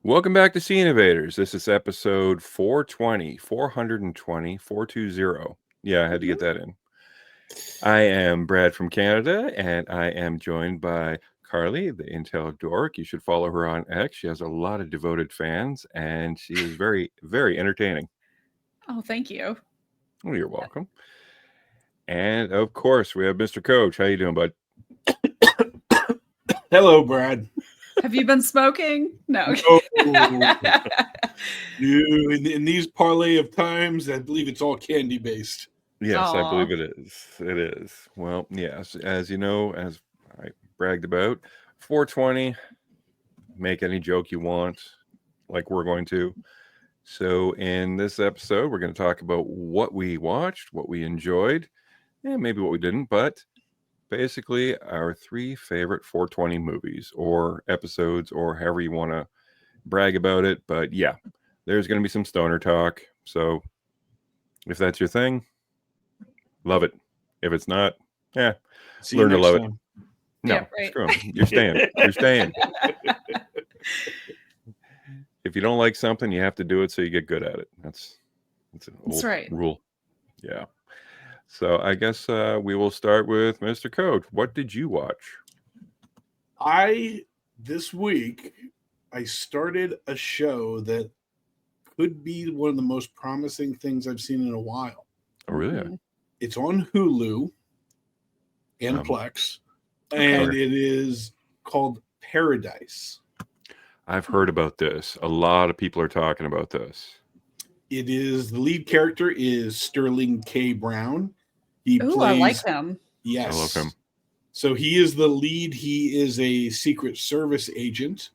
Welcome back to Invaders. This is episode 420, 420. Yeah, I had to get that in. I am Brad from Canada, and I am joined by Carly, the Intel Dork. You should follow her on X. She has a lot of devoted fans, and she is very, very entertaining. Oh, thank you. Well, you're welcome. And, of course, we have Mr. Coach. How you doing, bud? Hello, Brad. Have you been smoking? No. In these parlay of times, I believe it's all candy based. Yes, Aww. I believe it is. It is. Well, yes, as you know, as I bragged about, 420, make any joke you want, like we're going to. So in this episode, we're going to talk about what we watched, what we enjoyed, and maybe what we didn't, but basically our 3 favorite 420 movies or episodes or however you want to brag about it. But yeah, there's going to be some stoner talk. So if that's your thing, love it. If it's not, learn to love it. No, yeah, right. Screw 'em. You're staying. You're staying. If you don't like something, you have to do it so you get good at it. That's an old rule. Yeah. So I guess we will start with Mr. Coach. What did you watch? This week, I started a show that could be one of the most promising things I've seen in a while. Oh, really? Mm-hmm. It's on Hulu and Plex, and it is called Paradise. I've heard about this. A lot of people are talking about this. It is, the lead character is Sterling K. Brown. I like him. Yes. I love him. So he is the lead. He is a Secret Service agent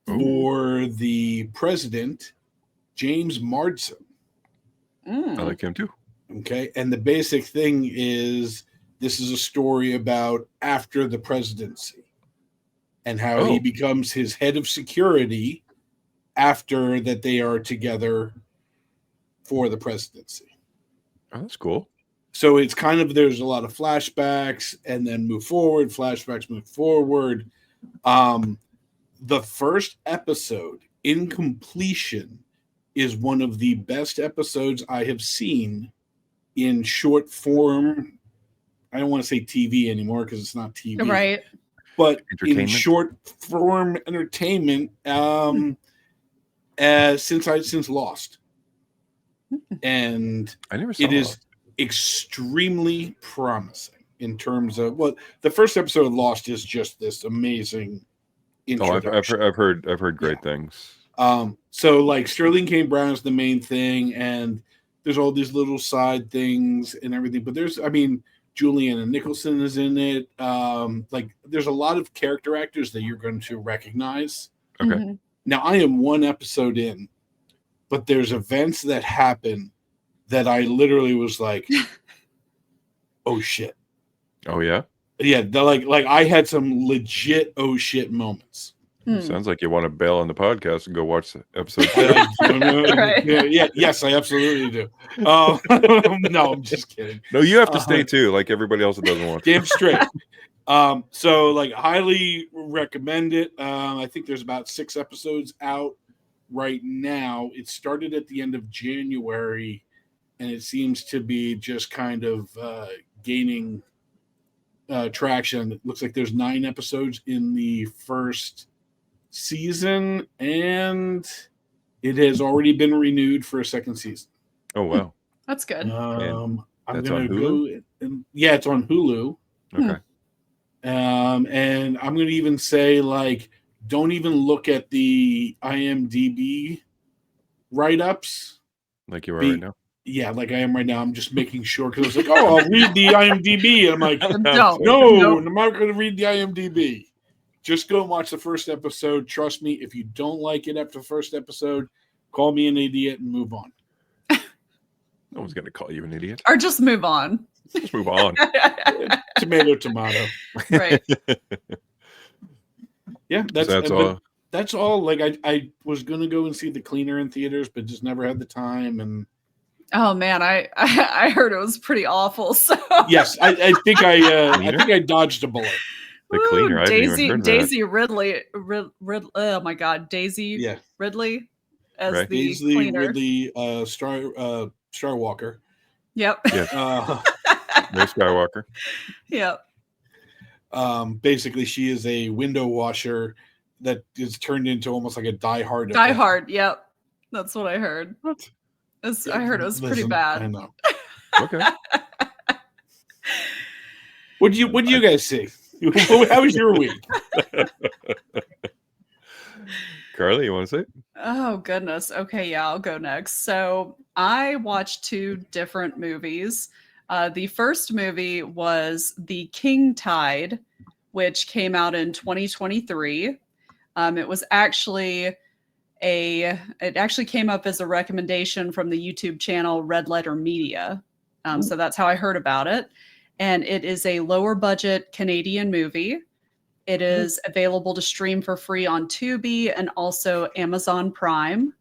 for the president, James Marsden. I like him too. Okay. And the basic thing is this is a story about after the presidency and how he becomes his head of security after that they are together for the presidency. Oh, that's cool. So it's kind of, there's a lot of flashbacks and then move forward, flashbacks, move forward. The first episode in completion is one of the best episodes I have seen in short form. I don't want to say TV anymore because it's not TV. Right. But in short form entertainment since Lost. And I never saw it is extremely promising in terms of the first episode of Lost is just this amazing introduction. I've heard great things. So like Sterling K. Brown is the main thing, and there's all these little side things and everything. But Juliana Nicholson is in it. There's a lot of character actors that you're going to recognize. Okay. Mm-hmm. Now I am one episode in, but there's events that happen that I literally was like, oh shit. Oh yeah? Yeah, like I had some legit oh shit moments. Sounds like you want to bail on the podcast and go watch the episode. Right. Yes, I absolutely do. No, I'm just kidding. No, you have to stay too, like everybody else that doesn't watch. Damn straight. So highly recommend it. I think there's about 6 episodes out right now. It started at the end of January, and it seems to be just kind of gaining traction. It looks like there's 9 episodes in the first season, and it has already been renewed for a second season. Oh wow, that's good. I'm gonna go and it's on Hulu. Okay. And I'm gonna even say don't even look at the IMDb write-ups. Like you are right now. Yeah, like I am right now. I'm just making sure because I was like, I'll read the IMDb. And I'm like, no, I'm not going to read the IMDb. Just go and watch the first episode. Trust me, if you don't like it after the first episode, call me an idiot and move on. No one's going to call you an idiot. Or just move on. Just move on. Tomato. Right. Yeah, that's all. That's all. Like I was going to go and see The Cleaner in theaters, but just never had the time. And oh man, I heard it was pretty awful. So yes, I think I dodged a bullet. The Woo, cleaner. I haven't even heard of that. Daisy Ridley. Oh my God, Daisy Yeah, Ridley as Right. the Daisy cleaner. Ridley Starwalker. Yep. Yes. Uh, No Skywalker. Yep. Basically, she is a window washer that is turned into almost like a Die Hard. Die effect. Hard. Yep. That's what I heard. What? I heard it was pretty Listen, I bad. know. Okay. What do you guys see? How was your week? Carly, you want to say? Oh goodness. Okay, yeah, I'll go next. So I watched two different movies. The first movie was The King Tide, which came out in 2023. It was actually it actually came up as a recommendation from the YouTube channel Red Letter Media. So that's how I heard about it. And it is a lower budget Canadian movie. It is available to stream for free on Tubi and also Amazon Prime.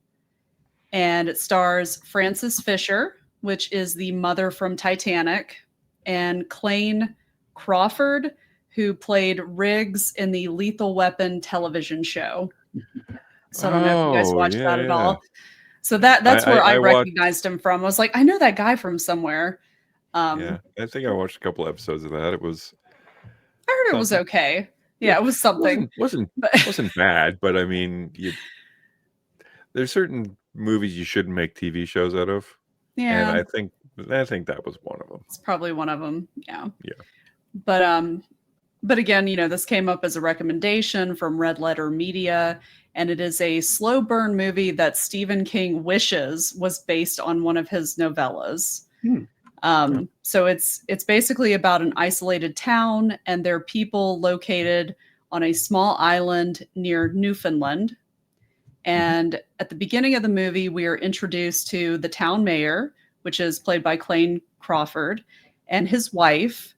And it stars Frances Fisher, which is the mother from Titanic, and Clayne Crawford, who played Riggs in the Lethal Weapon television show. So I don't know if you guys watched that at all. So that's where I recognized him from. I was like, I know that guy from somewhere. Yeah, I think I watched a couple episodes of that. It was. I heard it was okay. Yeah, it was something. Wasn't bad, but I mean, there's certain movies you shouldn't make TV shows out of. Yeah, and I think that was one of them. It's probably one of them. Yeah. Yeah. But again, this came up as a recommendation from Red Letter Media, and it is a slow burn movie that Stephen King wishes was based on one of his novellas. So it's basically about an isolated town and their people located on a small island near Newfoundland. And at the beginning of the movie, we are introduced to the town mayor, which is played by Clayne Crawford, and his wife,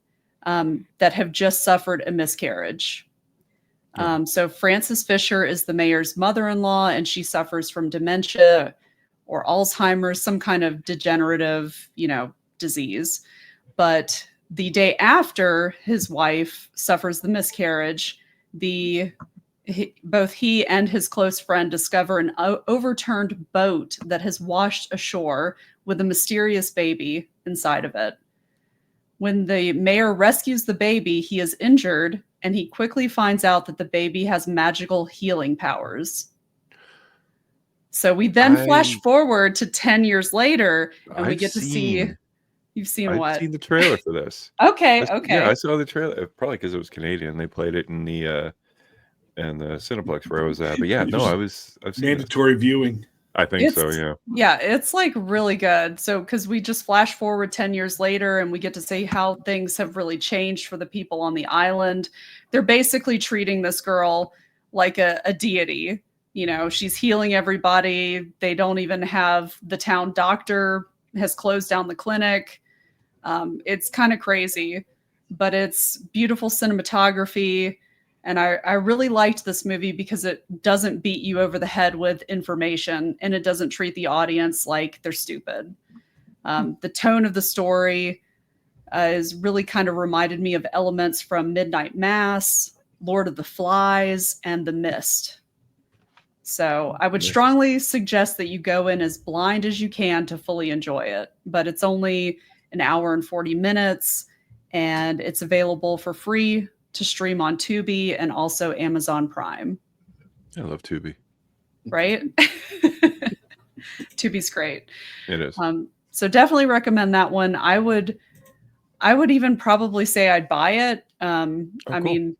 that have just suffered a miscarriage. So Frances Fisher is the mayor's mother-in-law, and she suffers from dementia or Alzheimer's, some kind of degenerative, disease. But the day after his wife suffers the miscarriage, both he and his close friend discover an overturned boat that has washed ashore with a mysterious baby inside of it. When the mayor rescues the baby, he is injured, and he quickly finds out that the baby has magical healing powers. So we then flash forward to 10 years later, and we get to see. You've seen what? I've seen the trailer for this. Okay. Yeah, I saw the trailer. Probably because it was Canadian. They played it in the Cineplex where I was at. But yeah, no, I've seen mandatory viewing. I think so, yeah. Yeah, it's like really good. So because we just flash forward 10 years later and we get to see how things have really changed for the people on the island. They're basically treating this girl like a deity. She's healing everybody. They don't even have the town doctor has closed down the clinic. It's kind of crazy, but it's beautiful cinematography. And I really liked this movie because it doesn't beat you over the head with information, and it doesn't treat the audience like they're stupid. The tone of the story is really kind of reminded me of elements from Midnight Mass, Lord of the Flies, and The Mist. So I would strongly suggest that you go in as blind as you can to fully enjoy it. But it's only an hour and 40 minutes, and it's available for free to stream on Tubi and also Amazon Prime. I love Tubi. Right? Tubi's great. It is. So definitely recommend that one. I would even probably say I'd buy it. I mean,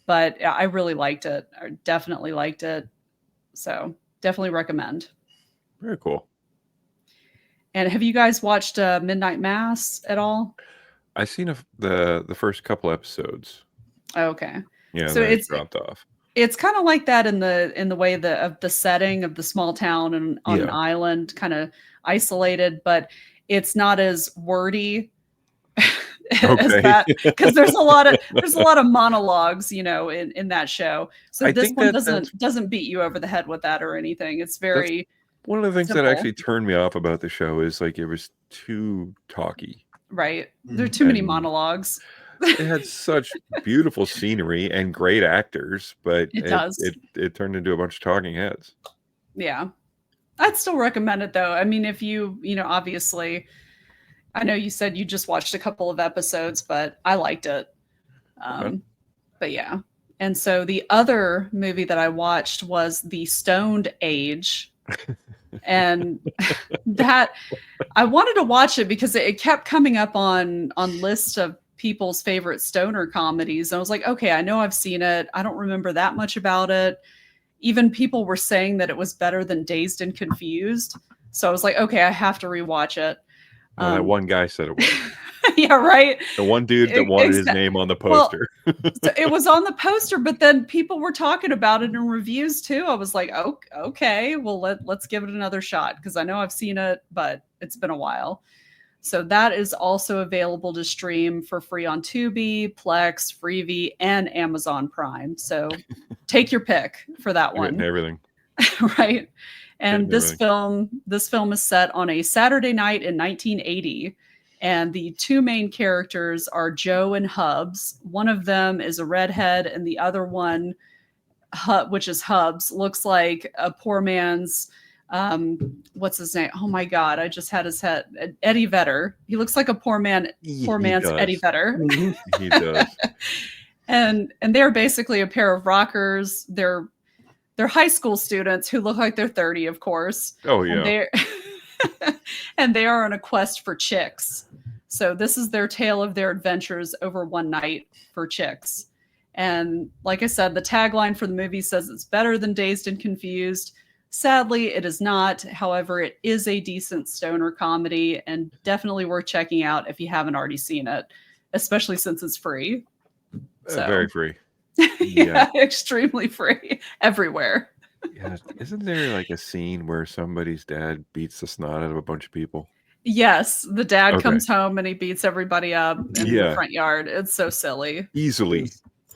but I really liked it. I definitely liked it. So definitely recommend. Very cool. And have you guys watched Midnight Mass at all? I've seen the first couple episodes. Okay. Yeah, so it's dropped off. It's kind of like that in the way of the setting of the small town and on an island, kind of isolated, but it's not as wordy as that, because there's a lot of monologues, in that show. So I this one doesn't beat you over the head with that or anything. It's very one of the things simple. that actually turned me off about the show is like it was too talky. Right. There are too many monologues. it had such beautiful scenery and great actors, but It does. it turned into a bunch of talking heads. Yeah. I'd still recommend it though. I mean, if obviously, I know you said you just watched a couple of episodes, but I liked it. But yeah. And so the other movie that I watched was The Stoned Age. And that I wanted to watch it because it kept coming up on lists of people's favorite stoner comedies. And I was like, okay, I know I've seen it. I don't remember that much about it. Even people were saying that it was better than Dazed and Confused. So I was like, okay, I have to rewatch it. That one guy said it was. Yeah, right. The one dude that wanted his name on the poster. Well, so it was on the poster, but then people were talking about it in reviews too. I was like, oh, okay, well let's give it another shot because I know I've seen it, but it's been a while. So that is also available to stream for free on Tubi, Plex, Freevee, and Amazon Prime. So take your pick for that one. Everything. Right. And this film is set on a Saturday night in 1980. And the two main characters are Joe and Hubs. One of them is a redhead, and the other one, which is Hubs, looks like a poor man's, what's his name? Oh my God, I just had his head. Eddie Vedder. He looks like a poor man's Eddie Vedder. He does. And they're basically a pair of rockers. They're high school students who look like they're 30, of course. Oh yeah. And they are on a quest for chicks. So this is their tale of their adventures over one night for chicks. And like I said, the tagline for the movie says it's better than Dazed and Confused. Sadly, it is not. However, it is a decent stoner comedy and definitely worth checking out if you haven't already seen it, especially since it's free. Very free. Yeah, extremely free everywhere. Yeah, isn't there like a scene where somebody's dad beats the snot out of a bunch of people? Yes, the dad comes home and he beats everybody up in the front yard. It's so silly. Easily.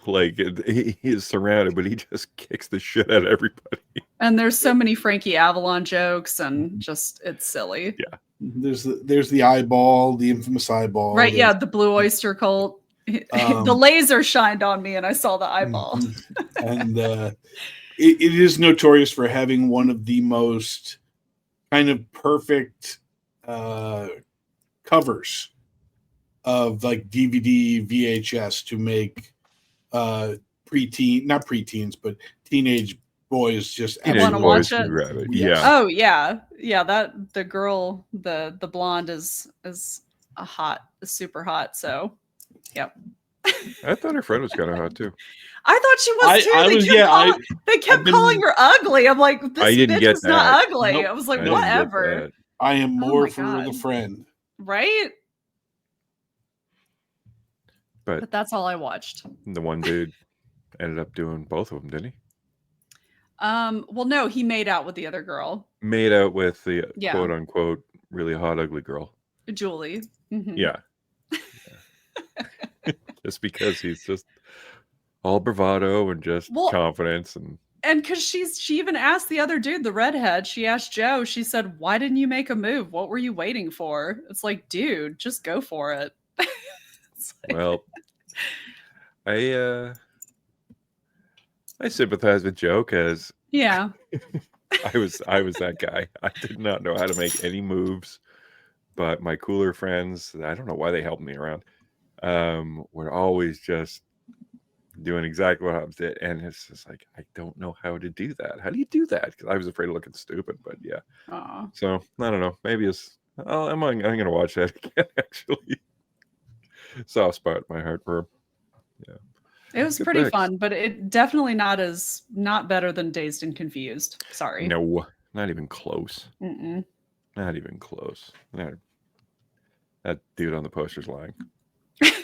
Like he is surrounded, but he just kicks the shit out of everybody. And there's so many Frankie Avalon jokes and just it's silly. Yeah. There's the eyeball, the infamous eyeball. Right, yeah, the Blue Oyster Cult. The laser shined on me and I saw the eyeball. And it is notorious for having one of the most kind of perfect covers of like DVD, VHS to make not preteens, but teenage boys just want to watch it. Yeah. Oh yeah, that the girl, the blonde is super hot. So, yep. I thought her friend was kind of hot too. I thought she was too. They kept calling her ugly. I'm like, this bitch is not ugly. Nope. I was like, whatever. I am more for the friend. Right? But that's all I watched. The one dude ended up doing both of them, didn't he? Well, no, he made out with the other girl. Made out with the quote unquote really hot, ugly girl. Julie. Mm-hmm. Yeah. Just because he's just all bravado and just confidence and because she even asked the other dude, the redhead, she asked Joe, she said, why didn't you make a move? What were you waiting for? It's like, dude, just go for it. Well, I sympathize with Joe because I was that guy. I did not know how to make any moves, but my cooler friends, I don't know why they helped me around, were always just doing exactly what I did, and it's just like I don't know how to do that. How do you do that? Because I was afraid of looking stupid, but yeah. Aww. So I don't know. Maybe I'm gonna watch that again. Actually, soft spot in my heart for him. Yeah. It was pretty fun, but it definitely not better than Dazed and Confused. Sorry. No, not even close. Mm-mm. Not even close. That dude on the poster's lying.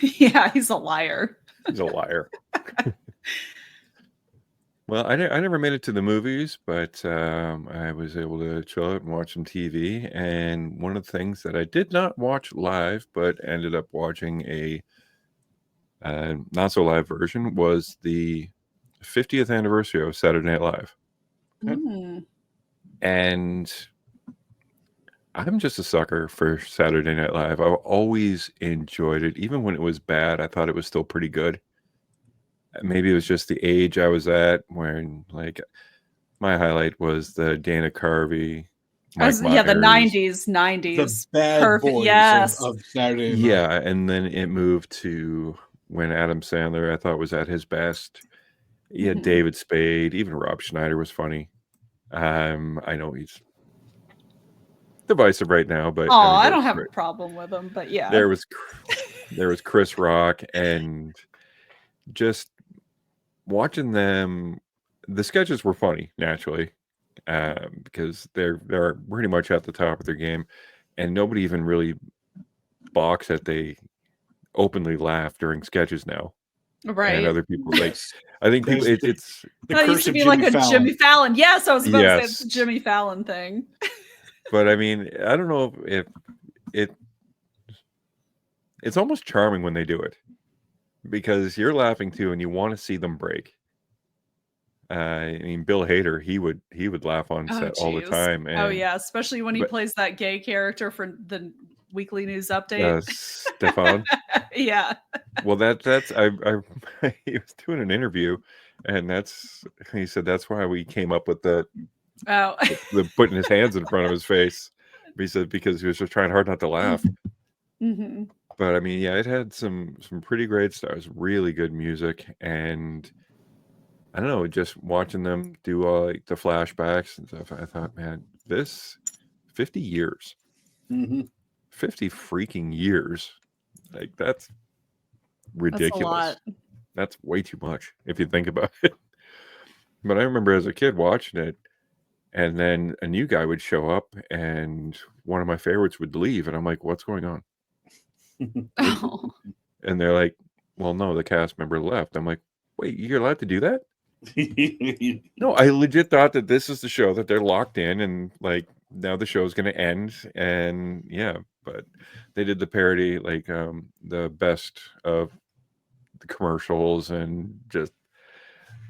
Yeah, he's a liar. He's a liar. Well, I never made it to the movies, but I was able to chill out and watch some TV. And one of the things that I did not watch live, but ended up watching a not so live version was the 50th anniversary of Saturday Night Live. Mm. And I'm just a sucker for Saturday Night Live. I've always enjoyed it. Even when it was bad, I thought it was still pretty good. Maybe it was just the age I was at when, like, my highlight was the Dana Carvey, Mike Yeah, the Myers. 90s, The 90s. bad Perfect. boys Yes. of Saturday Night. Yeah, and then it moved to when Adam Sandler, I thought, was at his best. Yeah, Mhm. David Spade, even Rob Schneider was funny. I know he's divisive right now, but Oh, I mean, I don't have a problem with them, but yeah. there was Chris Rock, and just watching them. The sketches were funny naturally, because they're pretty much at the top of their game, and nobody even really balks that they openly laugh during sketches now. And Right. other people, like, I think people, There's it's the That used curse to of be like Jimmy a Fallon. Jimmy Fallon. Yes, I was about to say it's a Yes. Jimmy Fallon thing. but I mean, I don't know if it's almost charming when they do it, because you're laughing too and you want to see them break. I mean, Bill Hader, he would laugh on Oh, set all the geez. time. Oh, And yeah, especially when he but plays that gay character for the weekly news update. Stefan, Yeah. well, that's he was doing an interview, and he said that's why we came up with the Oh. putting his hands in front of his face. He said because he was just trying hard not to laugh. Mhm. But I mean, yeah, it had some pretty great stars, really good music, and I don't know, just watching them do like the flashbacks and stuff. I thought, man, this 50 years, Mhm. 50 freaking years, like that's That's a ridiculous. lot. That's way too much if you think about it. But I remember as a kid watching it, and then a new guy would show up, and one of my favorites would leave, and I'm like, what's going on? Oh. And they're like, well, no, the cast member left. I'm like, wait, you're allowed to do that? No, I legit thought that this is the show that they're locked in, and like now the show's going to end. And yeah, but they did the parody, like the best of the commercials, and just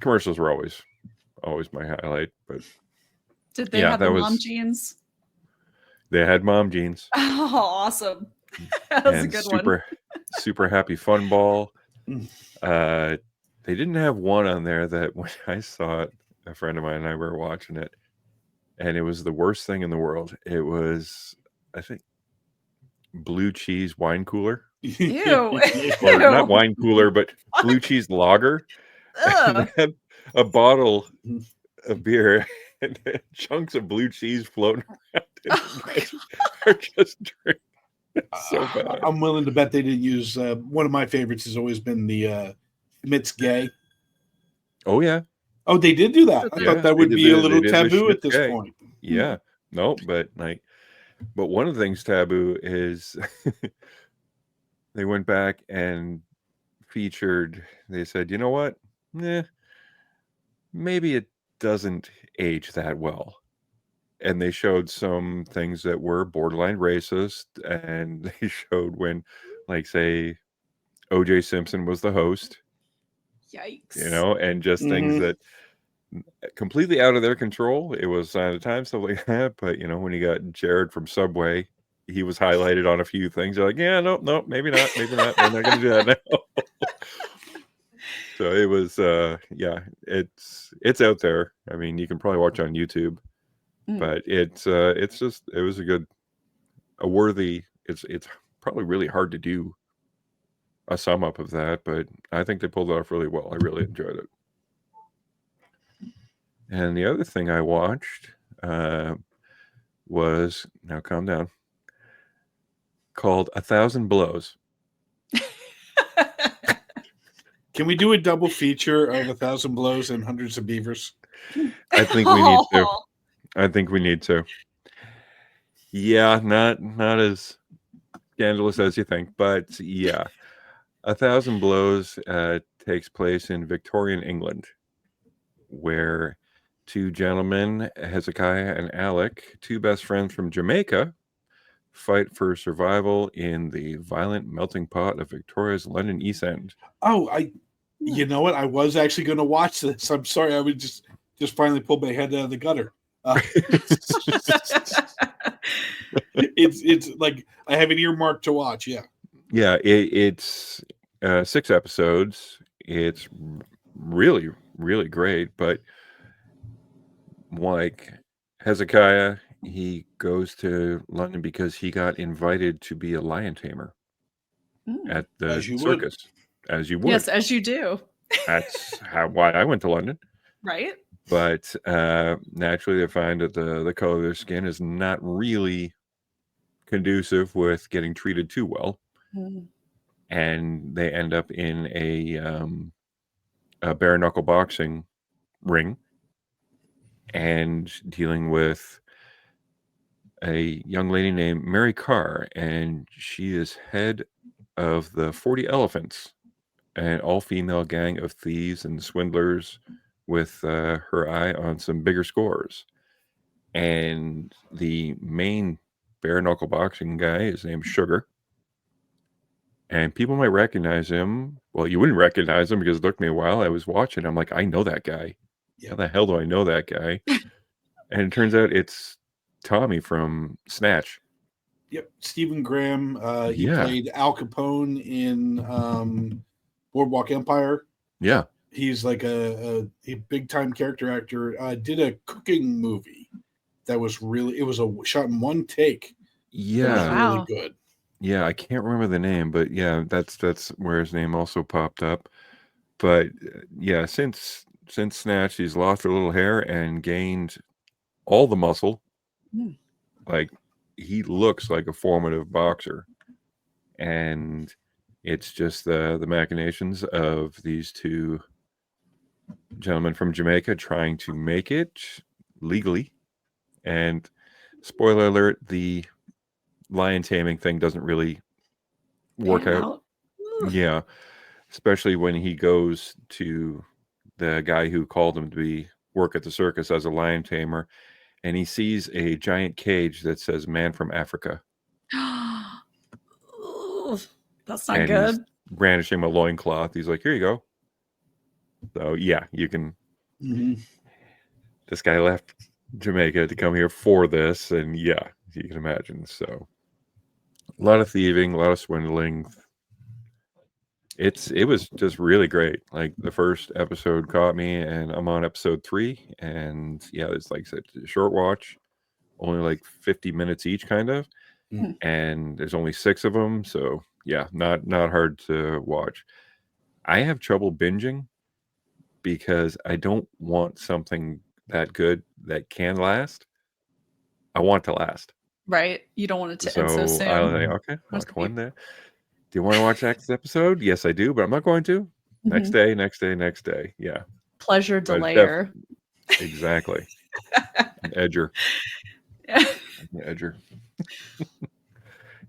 commercials were always my highlight. But Did they yeah, have that the was mom jeans? they had mom jeans Oh, awesome. That was a and good one. super happy fun ball. Mm. They didn't have one on there that when I saw it, a friend of mine and I were watching it, and it was the worst thing in the world. It was, I think, blue cheese wine cooler, Ew. or not Ew. wine cooler, but blue cheese lager. And Ugh. they had a bottle of beer and chunks of blue cheese floating around in Oh, it. Are just drinking. It's so bad. I'm willing to bet they didn't use one of my favorites has always been the Mitz Gay. Oh yeah, Oh, they did do that. I yeah. thought that They would did be a they little did the taboo at Schmitz this Gay. point. Yeah, no, but one of the things taboo is they went back and featured. They said, you know what? Maybe it doesn't age that well. And they showed some things that were borderline racist, and they showed when, like, say, O.J. Simpson was the host, Yikes. and just things that completely out of their control. It was Sign of the Times, stuff like that. But when you got Jared from Subway, he was highlighted on a few things. They're like, yeah, no, maybe not. They're not going to do that now. So it was, yeah, it's out there. I mean, you can probably watch on YouTube, but it was a worthy. It's probably really hard to do a sum up of that, but I think they pulled it off really well. I really enjoyed it. And the other thing I watched was, now calm down, called 1,000 Blows. Can we do a double feature of 1,000 Blows and Hundreds of Beavers? I think we need to. I think we need to. Yeah, not as scandalous as you think, but yeah, 1,000 Blows takes place in Victorian England, where two gentlemen, Hezekiah and Alec, two best friends from Jamaica, fight for survival in the violent melting pot of Victoria's London East End. Oh, you know what? I was actually going to watch this. I'm sorry. I would just finally pulled my head out of the gutter. It's like I have an earmark to watch. Yeah. Yeah, it's 6 episodes. It's really, really great. But like Hezekiah, he goes to London because he got invited to be a lion tamer at the As you would. circus, as you would. Yes, as you do. That's why I went to London. Right? But naturally, they find that the color of their skin is not really conducive with getting treated too well. And they end up in a bare knuckle boxing ring and dealing with a young lady named Mary Carr, and she is head of the 40 Elephants, an all-female gang of thieves and swindlers with her eye on some bigger scores. And the main bare knuckle boxing guy is named Sugar. And people might recognize him. Well, you wouldn't recognize him because it took me a while. I was watching. I'm like, I know that guy. How the hell do I know that guy? And it turns out it's Tommy from Snatch. Yep. Stephen Graham. He played Al Capone in Boardwalk Empire. Yeah. He's like a big time character actor. Did a cooking movie that was shot in one take. Yeah. Really good. Yeah, I can't remember the name, but yeah, that's where his name also popped up. But yeah, since Snatch, he's lost a little hair and gained all the muscle. Like, he looks like a formative boxer. And it's just the machinations of these two gentlemen from Jamaica trying to make it legally. And spoiler alert, the lion taming thing doesn't really work out. Yeah, especially when he goes to the guy who called him to work at the circus as a lion tamer, and he sees a giant cage that says "Man from Africa." That's not good. He's brandishing a loincloth. He's like, "Here you go." So yeah, you can. This guy left Jamaica to come here for this, and yeah, you can imagine. So a lot of thieving, a lot of swindling. It was just really great. Like, the first episode caught me, and I'm on episode 3, and yeah, it's like I said, a short watch, only like 50 minutes each, kind of, and there's only 6 of them, so yeah, not hard to watch. I have trouble binging because I don't want something that good that can last. I want to last. Right. You don't want it to end so soon. I was like, okay, watch one day. Do you want to watch next episode? Yes, I do, but I'm not going to. Next day. Yeah. Pleasure delayer. Exactly. An edger. Yeah. An edger.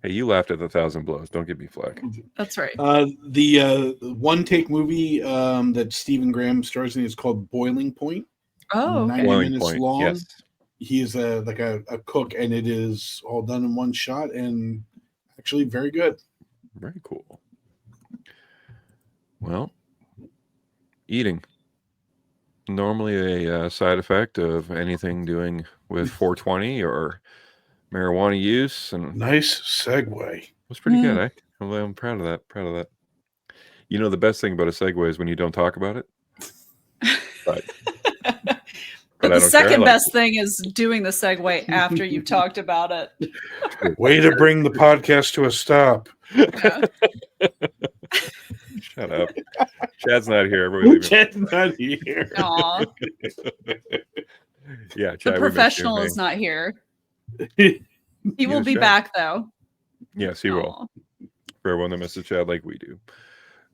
Hey, you laughed at 1,000 blows. Don't give me flack. That's right. The one take movie that Stephen Graham stars in is called Boiling Point. Oh, 90 minutes long. Yes. He is a cook, and it is all done in one shot, and actually very good. Very cool. Well, eating. Normally a side effect of anything doing with 420 or marijuana use. And nice segue. It was pretty good, eh? I'm proud of that. You know, the best thing about a segue is when you don't talk about it. But the second best thing is doing the segue after you've talked about it. Way to bring the podcast to a stop. Yeah. Shut up. Chad's not here. Chad's not here. Aww. Yeah, Chad, the professional is not here. He will be back, though. Yes, he will. For everyone that misses Chad like we do.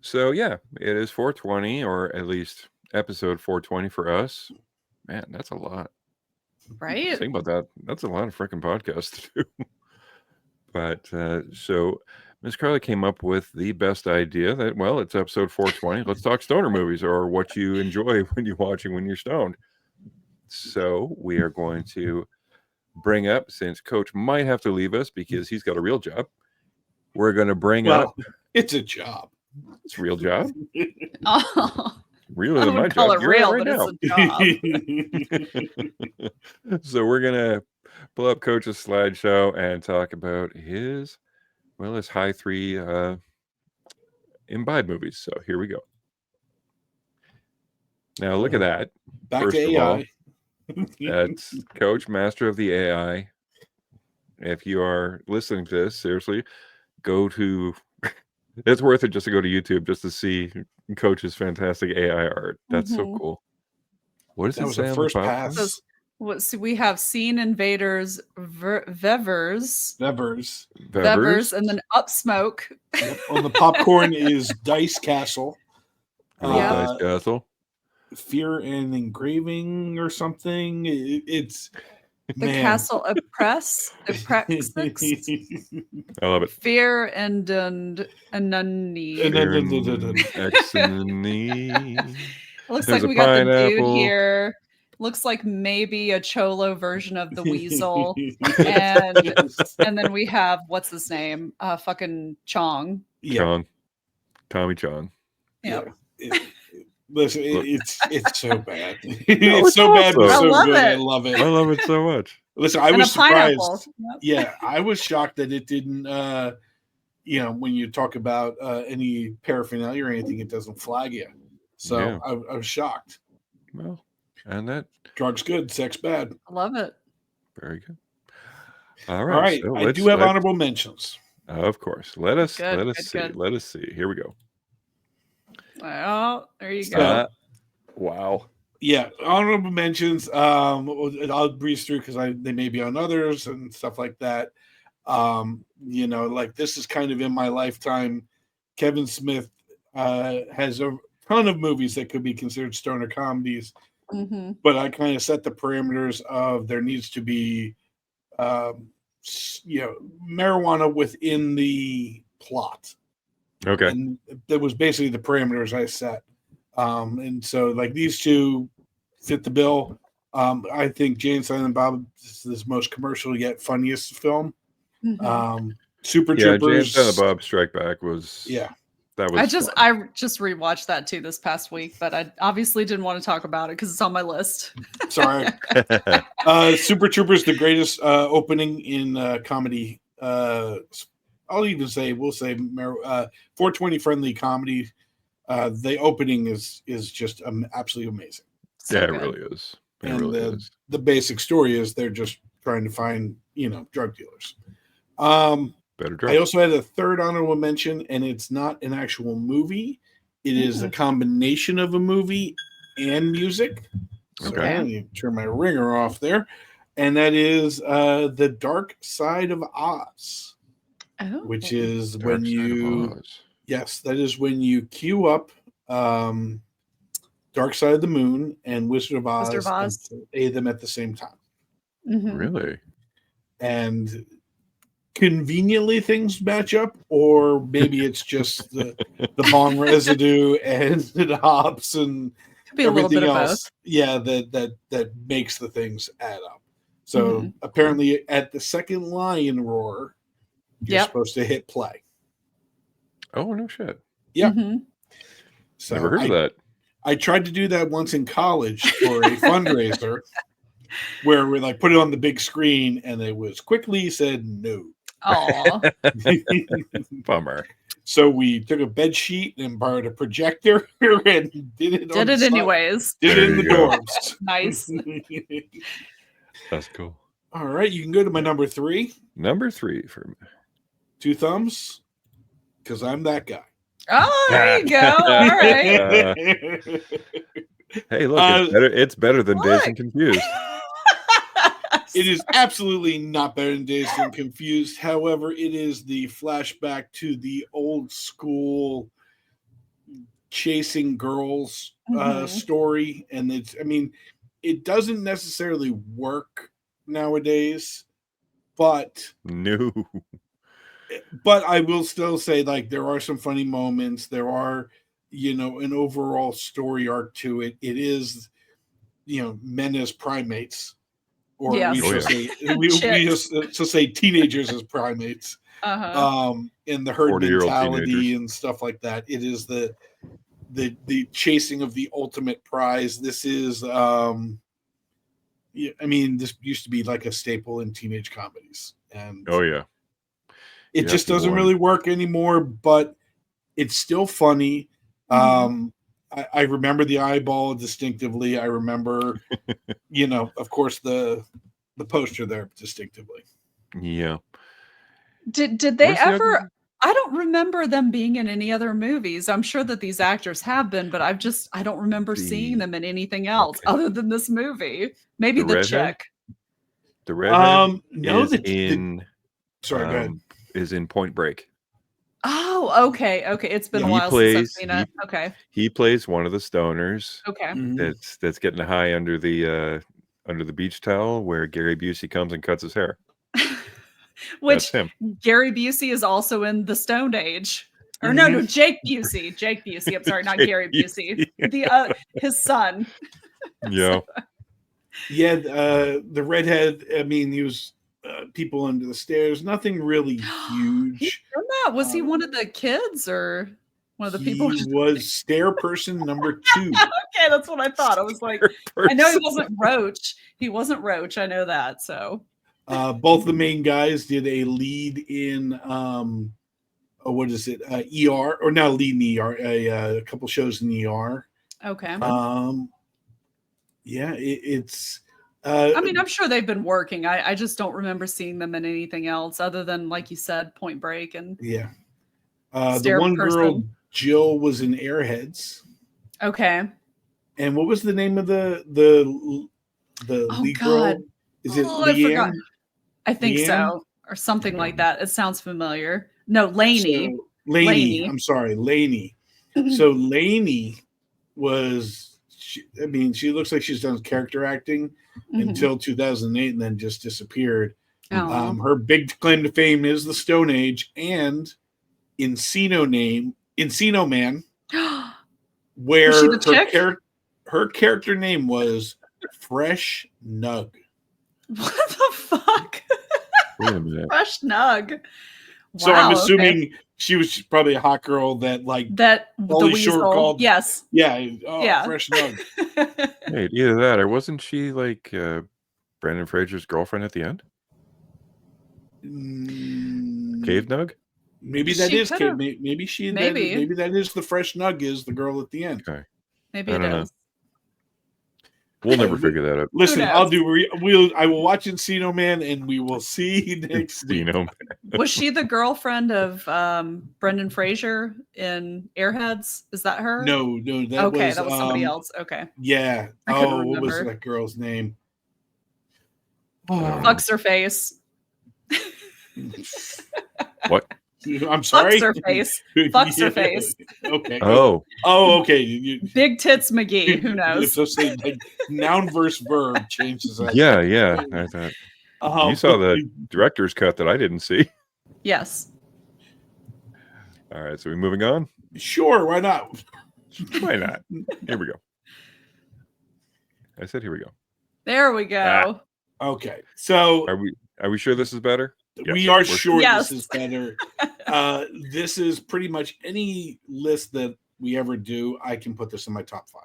So, yeah, it is 420, or at least episode 420 for us. Man, that's a lot. Right? Think about that. That's a lot of freaking podcasts to do. But so Miss Carly came up with the best idea that, well, it's episode 420. Let's talk stoner movies, or what you enjoy when you're watching when you're stoned. So we are going to bring up, since Coach might have to leave us because he's got a real job, we're going to bring up. It's a job. It's a real job. Oh. Realer than my job. Call it real, right but now. it's a job. So we're gonna Coach's slideshow and talk about his high 3 imbibe movies. So here we go. Now look at that. Back First to of all, AI. that's Coach, master of the AI. If you are listening to this, seriously, go to. It's worth it just to go to YouTube just to see Coach's fantastic AI art. That's so cool. What does That it was say a on first the popcorn? pass. So we have seen Invaders, Vevers, Nevers. and then Up Smoke. Yep. On the popcorn is Dice Castle. Good old Dice Castle. Fear and Engraving or something. It's The Castle of Press. I love it. Fear and Nunny. It looks like we got the dude here. Looks like maybe a Cholo version of the Weasel. And then we have, what's his name? Fucking Chong. Chong. Tommy Chong. Yep. Listen, it's so bad. It's so bad, but so good. I love it. I love it so much. Listen, I was surprised. Yep. Yeah, I was shocked that it didn't. When you talk about any paraphernalia or anything, it doesn't flag you. So yeah. I was shocked. Well, and that drugs good, sex bad. I love it. Very good. All right. So I do have honorable mentions. Of course. Let us see. Let us see. Here we go. Oh, there you go. Wow. Yeah, honorable mentions. I'll breeze through because they may be on others and stuff like that. Like this is kind of in my lifetime. Kevin Smith has a ton of movies that could be considered stoner comedies, but I kind of set the parameters of there needs to be, marijuana within the plot. Okay. And that was basically the parameters I set. And so like these two fit the bill. I think Jay and Silent Bob is the most commercial yet funniest film. Super Troopers. Jay and Silent Bob Strike Back was that was I just rewatched that too this past week, but I obviously didn't want to talk about it because it's on my list. Sorry. Super Troopers, the greatest opening in comedy. I'll even say we'll say 420 friendly comedy. The opening is just absolutely amazing. So it really is. The basic story is they're just trying to find drug dealers. Better drugs. I also had a third honorable mention, and it's not an actual movie. It is a combination of a movie and music. So I need to turn my ringer off there, and that is The Dark Side of Oz. Oh. Which is when you that is when you queue up Dark Side of the Moon and Wizard of Oz. And play them at the same time. Really? And conveniently things match up, or maybe it's just the bong residue and the hops and everything else. Yeah, that makes the things add up. So apparently at the second lion roar, you're supposed to hit play. Oh, no shit. Yeah. So never heard of that. I tried to do that once in college for a fundraiser where we put it on the big screen, and it was quickly said no. Oh. Bummer. So we took a bed sheet and borrowed a projector and did it anyways. Did it in the dorms. Nice. That's cool. All right, you can go to my number 3. Number 3 for me. 2 thumbs, because I'm that guy. Oh, there you go. All right. Hey, look, it's better than Dazed and Confused. It is absolutely not better than Dazed and Confused. However, it is the flashback to the old school chasing girls story. And it doesn't necessarily work nowadays, but no. But I will still say, there are some funny moments. There are, an overall story arc to it. It is, men as primates, or we should say teenagers as primates. In the herd mentality and stuff like that. It is the chasing of the ultimate prize. This is yeah, I mean, this used to be like a staple in teenage comedies, and Oh yeah. it Yeah, just people doesn't want- really work anymore. But it's still funny. Mhm. I remember the eyeball distinctively. I remember, of course, the poster there distinctively. Yeah. Did they Where's the ever? other? I don't remember them being in any other movies. I'm sure that these actors have been, but I don't remember seeing The them in anything else okay. other than this movie. Maybe The the redhead. chick. The redhead No, is in sorry, go ahead. is in Point Break. Oh, okay, okay. It's been a Yeah. He while since I've plays seen it. Okay, he plays one of the stoners okay. Mhm. that's getting high under the beach towel where Gary Busey comes and cuts his hair. Which That's him. Gary Busey is also in The Stone Age. Or Mhm. no, Jake Busey. Jake Busey. I'm sorry, not Jake Gary Busey. Busey. The his son. Yeah. Yeah, the redhead. I mean, he was people under the stairs. Nothing really He's huge. done that. Was he Um, one of the kids or one of the people? He was stair person number 2. Okay, that's what I thought. I was like, I know he Person. wasn't Roach. He wasn't Roach. I know that. So Both the main guys did a lead in what is it? ER, or not a lead in ER, a couple shows in ER. okay. Yeah, it's I mean, I'm sure they've been working. I just don't remember seeing them in anything else other than, like you said, Point Break and yeah. The Stair one girl, Person. Jill, was in Airheads. Okay. And what was the name of the Oh lead God. girl? Is it Oh, I forgot. Leanne? I think Leanne? so, or something like that. It sounds familiar. No, Lainey. So, Lainey. Lainey. I'm sorry, Lainey. So Lainey she looks like she's done character acting Mhm. until 2008 and then just disappeared. Oh. Her big claim to fame is the Stone Age and Encino Man, Was where she the chick? her character name was Fresh Nug. What the fuck? Wait a minute. Fresh Nug. So I'm Wow, assuming she was probably a hot girl that like that Pauly the Shore weasel. called. Yes. Yeah, Yeah. Fresh Nug. Wait, either that or wasn't she like Brandon Fraser's girlfriend at the end? Cave Nug? Maybe that She is could've- Kate. Maybe Maybe. that is the Fresh Nug is the girl at the end. Okay. Maybe I it don't know. is. We'll never figure that out. Listen, knows? I will watch Encino Man and we will see next week. Encino. Was she the girlfriend of Brendan Fraser in Airheads? Is that her? No, that Okay, was that was somebody else. Okay. Yeah. I couldn't What was remember. that girl's name? Fucks her face. What? I'm sorry. Fucks her face. Fucks her face. Okay. Oh, Okay. Big tits McGee. Who knows? So say like noun versus verb changes that. yeah. I thought you saw the director's cut that I didn't see. Yes. All right, so we moving on? Sure, why not? Why not? Here we go. I said here we go. There we go. Okay. So Are we sure this is better? we Yes, are we're sure Yes. this is better. This is pretty much any list that we ever do. I can put this in my top 5.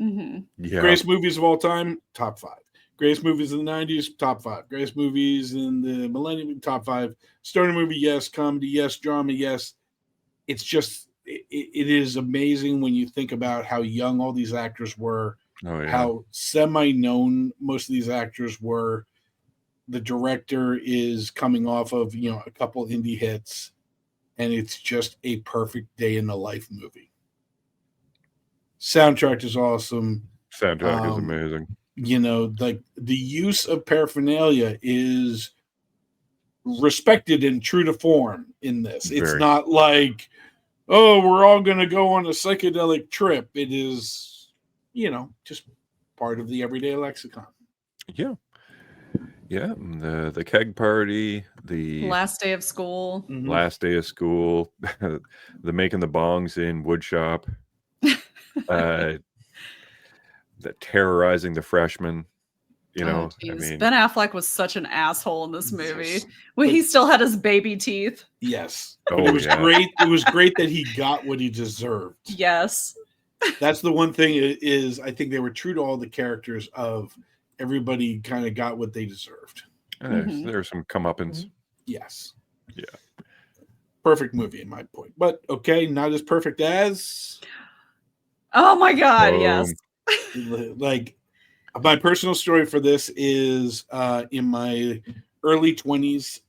Mm-hmm. Yeah. Greatest movies of all time, top 5. Greatest movies in the 90s, top 5. Greatest movies in the millennium, top 5. Stoner movie, yes. Comedy, yes. Drama, yes. It's just, it is amazing when you think about how young all these actors were, Oh yeah. how semi-known most of these actors were. The director is coming off of, a couple indie hits, and it's just a perfect day in the life movie. Soundtrack is awesome. Soundtrack is amazing. Like the use of paraphernalia is respected and true to form in this. It's Very. not like, oh, we're all going to go on a psychedelic trip. It is, just part of the everyday lexicon. Yeah. Yeah. The keg party, the Last day of school. last day of school, the making the bongs in wood shop, the terrorizing the freshmen. Oh, I geez. mean, Ben Affleck was such an asshole in this movie. Yes. When he still had his baby teeth. Yes. Oh, But it was yeah. great. It was great that he got what he deserved. Yes. That's the one thing is I think they were true to all the characters of everybody kind of got what they deserved. And there's some comeuppance. Yes. Yeah. Perfect movie in my point. But okay, not as perfect as. Oh my God, yes. Like, my personal story for this is in my early 20s.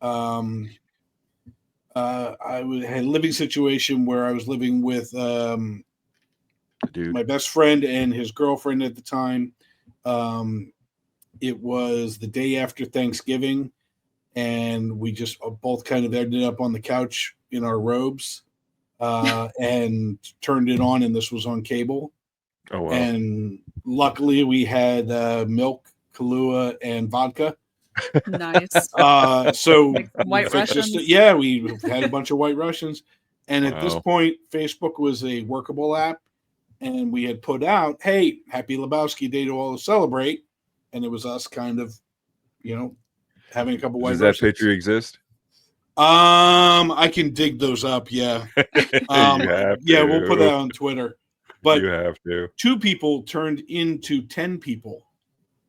I had a living situation where I was living with Dude. my best friend and his girlfriend at the time. It was the day after Thanksgiving, and we just both kind of ended up on the couch in our robes and turned it on, and this was on cable. Oh, wow. And luckily we had milk, Kahlua, and vodka. Nice. So Like White Russians. Yeah, we had a bunch of White Russians. And at this Wow. point, Facebook was a workable app. And we had put out, hey, happy Lebowski Day to all to celebrate. And it was us kind of, having a couple White Does Russians. that picture exist? I can dig those up, yeah. You have Yeah, to. we'll put that on Twitter. But you have to. 2 people turned into 10 people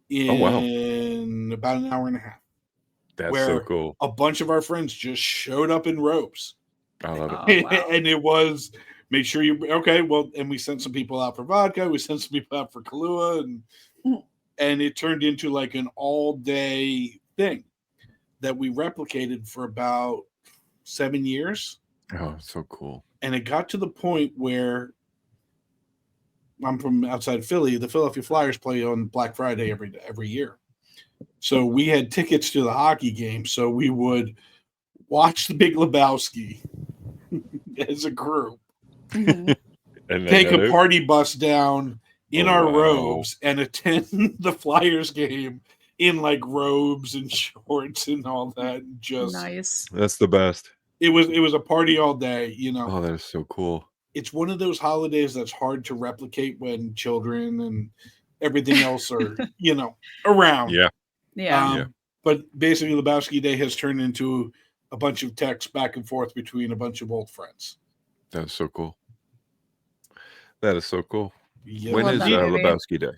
in about an hour and a half. That's where so cool. A bunch of our friends just showed up in robes. I love it. Oh, wow. And it was, make sure and we sent some people out for vodka, we sent some people out for Kahlua, and it turned into like an all-day thing that we replicated for about 7 years. Oh, so cool. And it got to the point where I'm from outside Philly. The Philadelphia Flyers play on Black Friday every year. So we had tickets to the hockey game. So we would watch the Big Lebowski as a group, And take a party bus down in our wow. robes, and attend the Flyers game in like robes and shorts and all that. Just nice. That's the best. It was a party all day, Oh, that is so cool. It's one of those holidays that's hard to replicate when children and everything else are, around. Yeah. But basically, Lebowski Day has turned into a bunch of texts back and forth between a bunch of old friends. That's so cool. That is so cool. Yeah. When is Lebowski Day?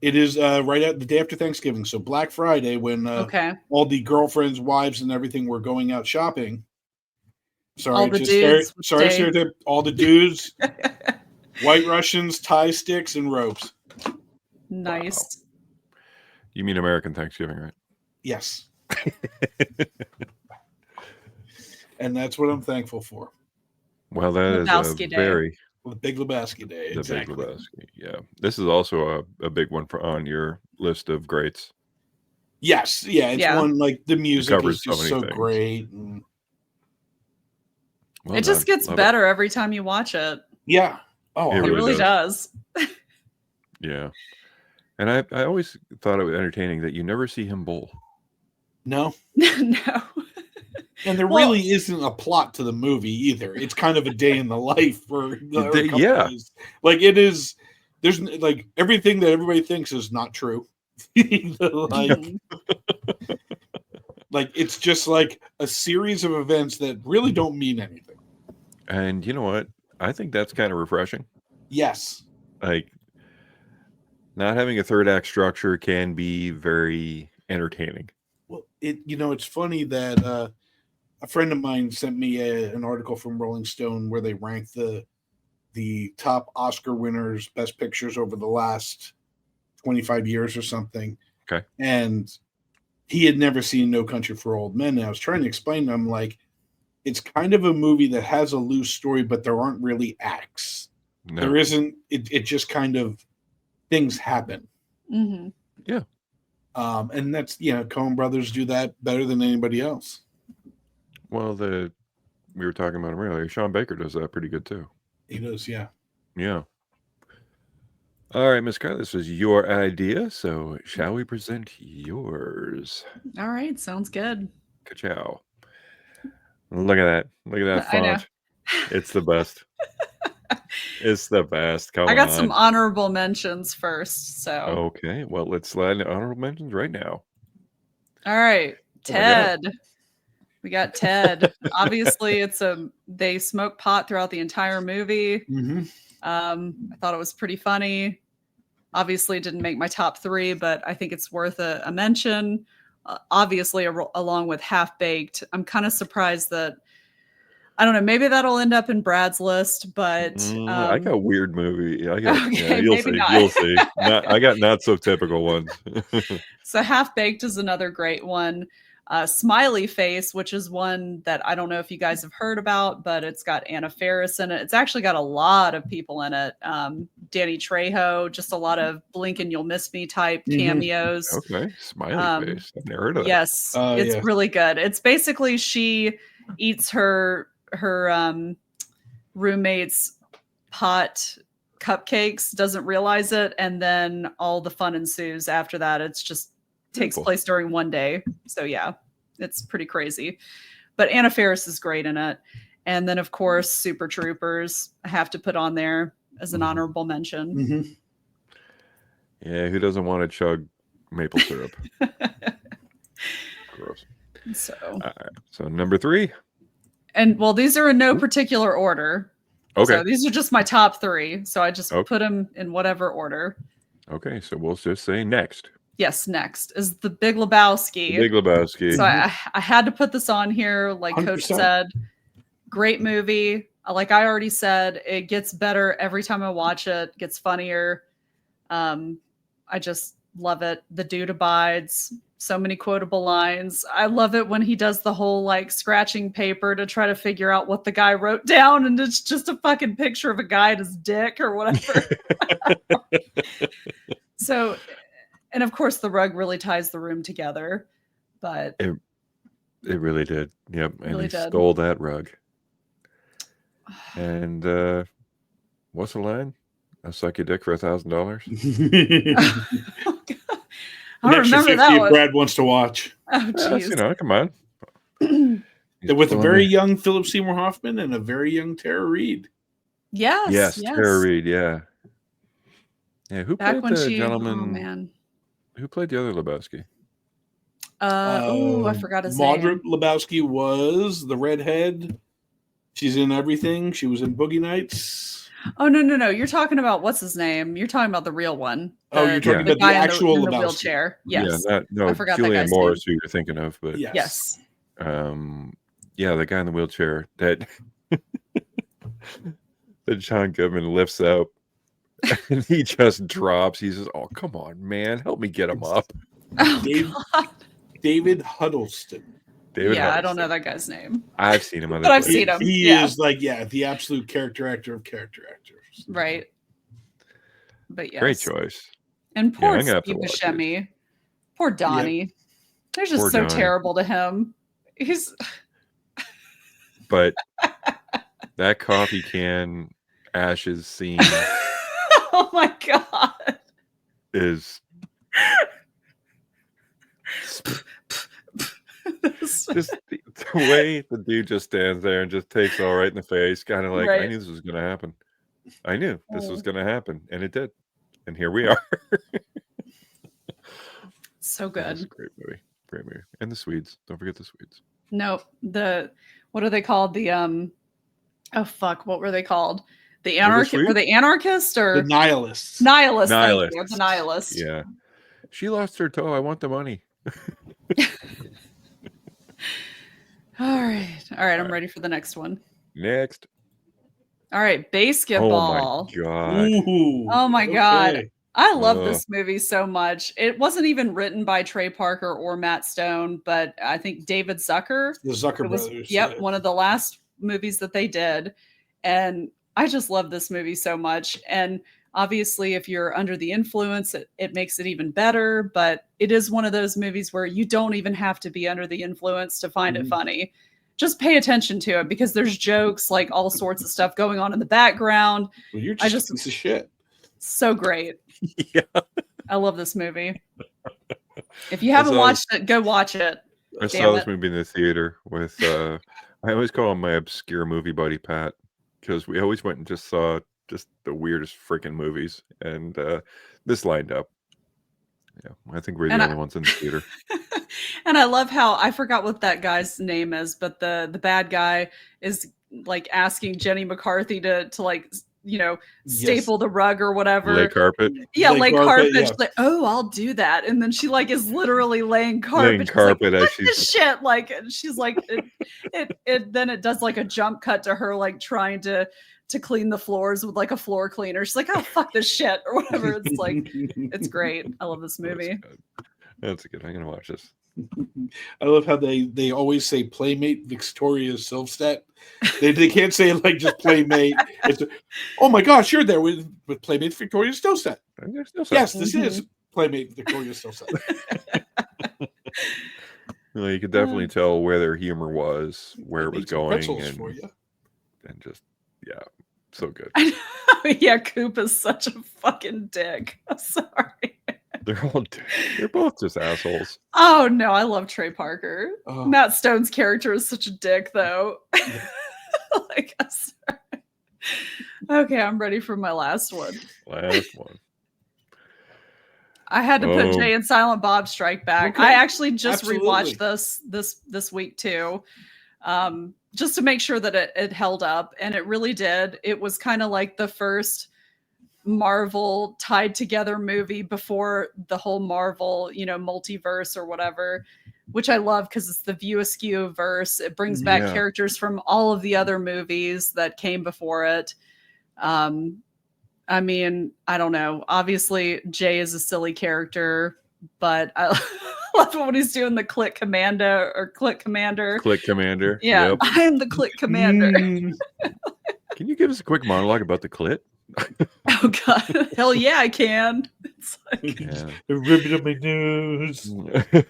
It is right at the day after Thanksgiving. So Black Friday, when all the girlfriends, wives, and everything were going out shopping. Sorry, all the dudes. Sorry, all the dudes, White Russians, tie sticks, and robes. Nice. Wow. You mean American Thanksgiving, right? Yes. And that's what I'm thankful for. Well, that Lebowski is Day. The Big Lebowski Day. The exactly. Big Lebowski. Yeah. This is also a big one on your list of greats. Yes. Yeah. It's one like the music is just so great. And... Well, it just gets better every time you watch it. Yeah. Oh, it really does. Yeah. And I always thought it was entertaining that you never see him bowl. No. No. And there really isn't a plot to the movie either. It's kind of a day in the life for days. Like it is. There's like everything that everybody thinks is not true. Like it's just like a series of events that really don't mean anything. And you know what? I think that's kind of refreshing. Yes. Like not having a third act structure can be very entertaining. Well, it's funny that a friend of mine sent me an article from Rolling Stone where they ranked the top Oscar winners, best pictures over the last 25 years or something. Okay. And he had never seen No Country for Old Men. And I was trying to explain to him, like, it's kind of a movie that has a loose story, but there aren't really acts. No. There isn't. It just kind of things happen. Mm-hmm. Yeah. And that's, Coen Brothers do that better than anybody else. Well, we were talking about him earlier. Sean Baker does that pretty good too. He does, yeah. Yeah. All right, Miss Carla, this was your idea, so shall we present yours? All right, sounds good. Ka-chow. Look at that. Look at that font. It's the best. It's the best. Come on. I got some honorable mentions first. So okay, well, let's slide into honorable mentions right now. All right, Ted. We got Ted. Obviously, they smoke pot throughout the entire movie. Mm-hmm. I thought it was pretty funny. Obviously, it didn't make my top 3, but I think it's worth a mention. Obviously, along with Half Baked. I'm kind of surprised that I don't know. Maybe that'll end up in Brad's list, but I got a weird movie. I got okay, you'll maybe see. not. You'll see. I got not so typical ones. So Half Baked is another great one. Smiley Face, which is one that I don't know if you guys have heard about, but it's got Anna Faris in it. It's actually got a lot of people in it. Danny Trejo, just a lot of Blink and You'll Miss Me type cameos. Okay, Smiley Face. I've never heard of that. Yes, it's really good. It's basically she eats her roommate's pot cupcakes, doesn't realize it, and then all the fun ensues after that. It's just takes place during one day. So yeah, it's pretty crazy. But Anna Faris is great in it. And then of course, Super Troopers, I have to put on there as an honorable mention. Yeah, who doesn't want to chug maple syrup? Gross. So number 3. And well, these are in no particular order. Okay. So these are just my top 3. So I just put them in whatever order. Okay, so we'll just say next. Yes, next is The Big Lebowski. The Big Lebowski. So I had to put this on here, like 100%. Coach said. Great movie. Like I already said, it gets better every time I watch it. Gets funnier. I just love it. The dude abides. So many quotable lines. I love it when he does the whole like scratching paper to try to figure out what the guy wrote down, and it's just a fucking picture of a guy and his dick or whatever. So, and of course, the rug really ties the room together. But it really did. Yep, and really he did. stole that rug. And what's the line? I'll suck your dick for $1,000. I don't remember that one. Brad wants to watch. Oh, jeez. You know, come on. With a very young Philip Seymour Hoffman and a very young Tara Reid. Yes. Tara Reid. Yeah. Who Back played when the she, gentleman? Oh man. Who played the other Lebowski? I forgot his Maude name. Lebowski was the redhead. She's in everything. She was in Boogie Nights. Oh no! You're talking about what's his name? You're talking about the real one. You're talking about the actual in the Lebowski. Wheelchair. Yes. Yeah, I forgot Julianne that guy's Moore is name. who you're thinking of, but yes. The guy in the wheelchair that that John Goodman lifts up, and he just drops. He says, "Oh, come on, man, help me get him up." Oh, David Huddleston. Huddleston. I don't know that guy's name. I've seen him, but I've seen him. He is the absolute character actor of character actors. Right. But yes. Great choice. And poor Steve Buscemi. Poor Donnie. Yeah. They're just so terrible to him. But that coffee can ashes scene. Oh my God. Is just the way the dude just stands there and just takes all right in the face, kind of like, I knew this was going to happen. I knew this was going to happen, and it did. And here we are. So good. Great movie. Great movie. And the Swedes. Don't forget the Swedes. No, what are they called? What were they called? The anarchists? Were they anarchists or the nihilists? Nihilists. The nihilists. Yeah. She lost her toe. I want the money. All right. I'm ready for the next one. Next. All right, Basketball. Oh my God. Ooh, oh my God. I love this movie so much. It wasn't even written by Trey Parker or Matt Stone, but I think David Zucker. The Zucker brothers. Yep, one of the last movies that they did. And I just love this movie so much. And obviously, if you're under the influence, it makes it even better. But it is one of those movies where you don't even have to be under the influence to find it funny. Just pay attention to it because there's jokes, like all sorts of stuff going on in the background. Well, you're just a piece of shit. So great. Yeah. I love this movie. If you haven't watched it, go watch it. I saw this movie in the theater with, I always call him my obscure movie buddy, Pat, because we always went and just saw just the weirdest freaking movies. And this lined up. Yeah, I think we're the only ones in the theater. And I love how, I forgot what that guy's name is, but the bad guy is like asking Jenny McCarthy to like staple the rug or whatever. Lay carpet. Yeah, lay carpet. Yeah. She's like, oh, I'll do that. And then she like is literally laying carpet. Laying carpet like, as this shit. Like, and she's like, then it does like a jump cut to her like trying to clean the floors with like a floor cleaner. She's like, oh, fuck this shit or whatever. It's like, it's great. I love this movie. That's good. I'm gonna watch this. I love how they always say Playmate Victoria Silvstedt. They can't say it like just Playmate. It's, oh my gosh, you're there with Playmate Victoria Silvstedt. Yes, this is Playmate Victoria Silvstedt. Well, you could definitely tell where their humor was, where it was going, and just so good. Yeah, Coop is such a fucking dick. I'm sorry. They're both just assholes. Oh no, I love Trey Parker. Matt Stone's character is such a dick, though. Like, I'm sorry. Okay, I'm ready for my last one. I had to put Jay and Silent Bob Strike Back. Okay. I actually just rewatched this week too, just to make sure that it held up, and it really did. It was kind of like the first Marvel tied together movie before the whole Marvel, multiverse or whatever, which I love because it's the View Askew verse. It brings back characters from all of the other movies that came before it. I mean, I don't know. Obviously, Jay is a silly character, but I love when he's doing the Click Commander. Yeah, yep. I am the Click Commander. Can you give us a quick monologue about the clit? Oh god, hell yeah, I can. It's like ribbon up my nose.